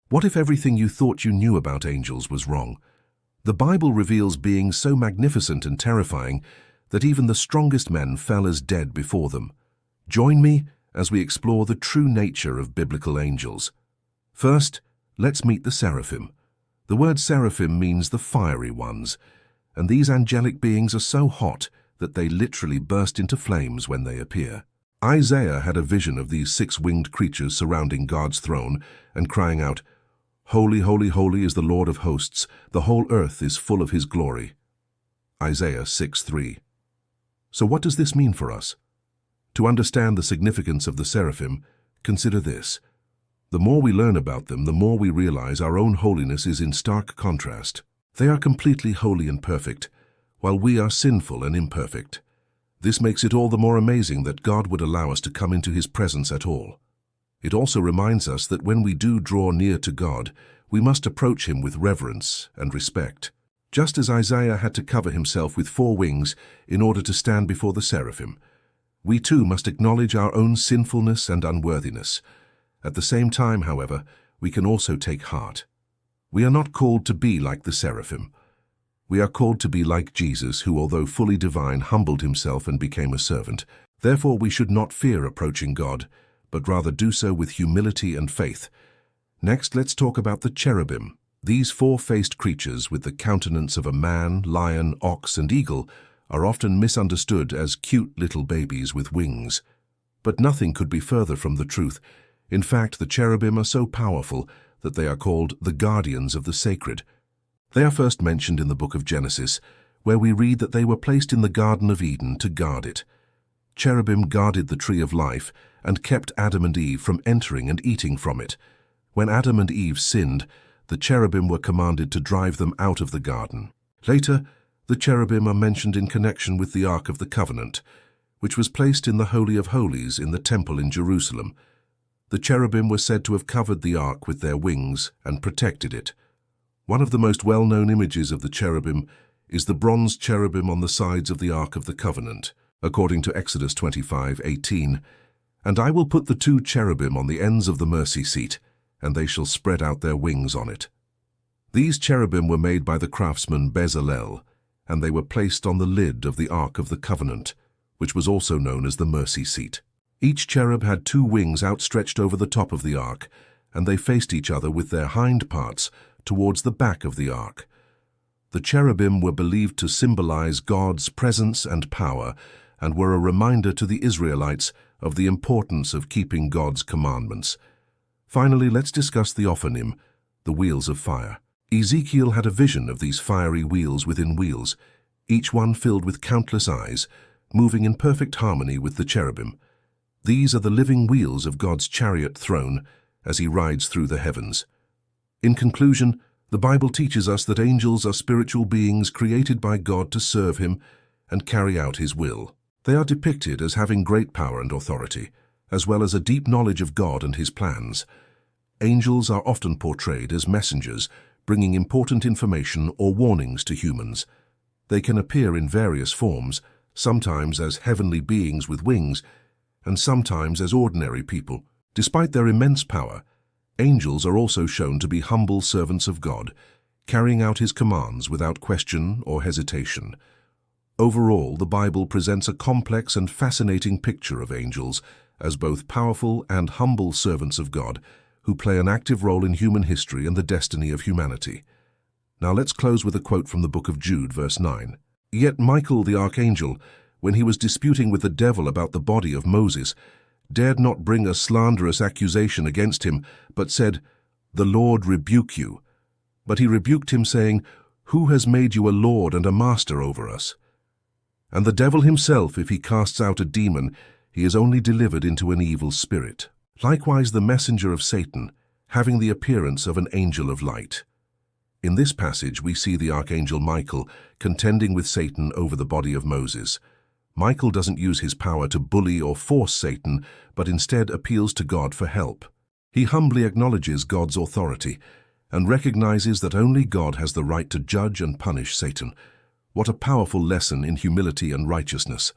What if everything you thought you knew about angels was wrong? The Bible reveals beings so magnificent and terrifying that even the strongest men fell as dead before them. Join me as we explore the true nature of biblical angels. First, let's meet the seraphim. The word seraphim means the fiery ones, and these angelic beings are so hot that they literally burst into flames when they appear. Isaiah had a vision of these six-winged creatures surrounding God's throne and crying out, "Holy, holy, holy is the Lord of hosts. The whole earth is full of his glory." Isaiah 6:3. So what does this mean for us? To understand the significance of the seraphim, consider this. The more we learn about them, the more we realize our own holiness is in stark contrast. They are completely holy and perfect, while we are sinful and imperfect. This makes it all the more amazing that God would allow us to come into his presence at all. It also reminds us that when we do draw near to God, we must approach him with reverence and respect. Just as Isaiah had to cover himself with 4 wings in order to stand before the seraphim, we too must acknowledge our own sinfulness and unworthiness. At the same time, however, we can also take heart. We are not called to be like the seraphim. We are called to be like Jesus, who, although fully divine, humbled himself and became a servant. Therefore, we should not fear approaching God, but rather do so with humility and faith. Next, let's talk about the cherubim. These 4-faced creatures with the countenance of a man, lion, ox, and eagle are often misunderstood as cute little babies with wings. But nothing could be further from the truth. In fact, the cherubim are so powerful that they are called the guardians of the sacred. They are first mentioned in the book of Genesis, where we read that they were placed in the Garden of Eden to guard it. Cherubim guarded the tree of life and kept Adam and Eve from entering and eating from it. When Adam and Eve sinned, the cherubim were commanded to drive them out of the garden. Later, the cherubim are mentioned in connection with the Ark of the Covenant, which was placed in the Holy of Holies in the temple in Jerusalem. The cherubim were said to have covered the ark with their wings and protected it. One of the most well-known images of the cherubim is the bronze cherubim on the sides of the Ark of the Covenant, according to Exodus 25:18. "And I will put the 2 cherubim on the ends of the mercy seat, and they shall spread out their wings on it." These cherubim were made by the craftsman Bezalel, and they were placed on the lid of the Ark of the Covenant, which was also known as the mercy seat. Each cherub had 2 wings outstretched over the top of the ark, and they faced each other with their hind parts towards the back of the ark. The cherubim were believed to symbolize God's presence and power, and were a reminder to the Israelites of the importance of keeping God's commandments. Finally, let's discuss the Ophanim, the wheels of fire. Ezekiel had a vision of these fiery wheels within wheels, each one filled with countless eyes, moving in perfect harmony with the cherubim. These are the living wheels of God's chariot throne as he rides through the heavens. In conclusion, the Bible teaches us that angels are spiritual beings created by God to serve him and carry out his will. They are depicted as having great power and authority, as well as a deep knowledge of God and his plans. Angels are often portrayed as messengers, bringing important information or warnings to humans. They can appear in various forms, sometimes as heavenly beings with wings, and sometimes as ordinary people. Despite their immense power, angels are also shown to be humble servants of God, carrying out his commands without question or hesitation. Overall, the Bible presents a complex and fascinating picture of angels as both powerful and humble servants of God who play an active role in human history and the destiny of humanity. Now let's close with a quote from the book of Jude, verse 9. "Yet Michael the archangel, when he was disputing with the devil about the body of Moses, dared not bring a slanderous accusation against him, but said, 'The Lord rebuke you.' But he rebuked him, saying, 'Who has made you a lord and a master over us?' And the devil himself, if he casts out a demon, he is only delivered into an evil spirit. Likewise the messenger of Satan, having the appearance of an angel of light." In this passage we see the archangel Michael contending with Satan over the body of Moses. Michael doesn't use his power to bully or force Satan, but instead appeals to God for help. He humbly acknowledges God's authority and recognizes that only God has the right to judge and punish Satan. What a powerful lesson in humility and righteousness.